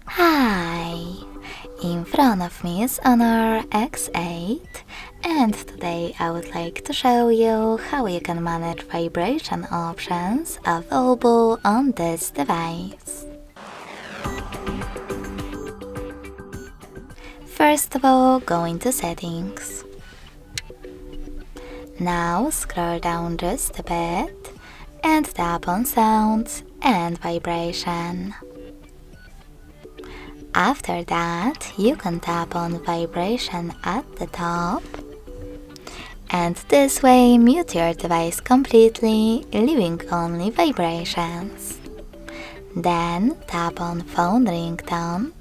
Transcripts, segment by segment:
Hi! In front of me is Honor X8, and today I would like to show you how you can manage vibration options available on this device. First of all, go into Settings. Now scroll down just a bit and tap on Sounds and Vibration. After that, you can tap on Vibration at the top, and this way mute your device completely, leaving only vibrations. Then tap on Phone Ringtone,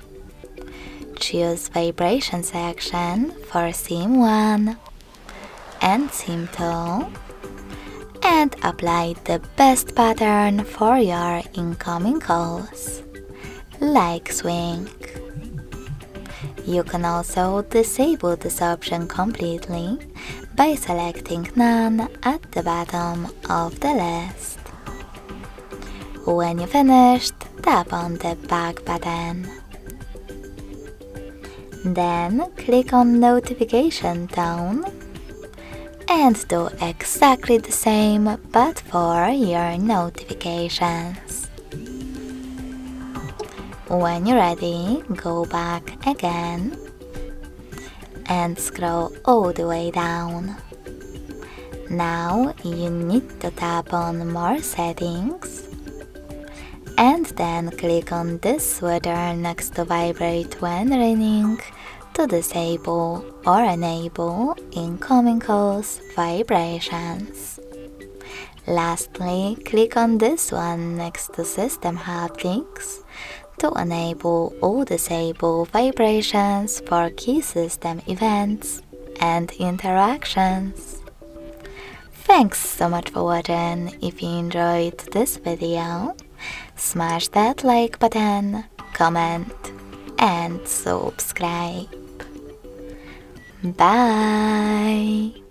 choose Vibration section for SIM 1 and SIM 2, and apply the best pattern for your incoming calls, like swing. You can also disable this option completely by selecting None at the bottom of the list. When you finished, tap on the back button. Then click on Notification Tone and do exactly the same but for your notifications. When you're ready, go back again and scroll all the way down. Now you need to tap on More Settings and then click on this switcher next to Vibrate when ringing to disable or enable incoming calls vibrations. Lastly, click on this one next to System Haptics to enable or disable vibrations for key system events and interactions. Thanks so much for watching. If you enjoyed this video, smash that like button, comment and subscribe. Bye!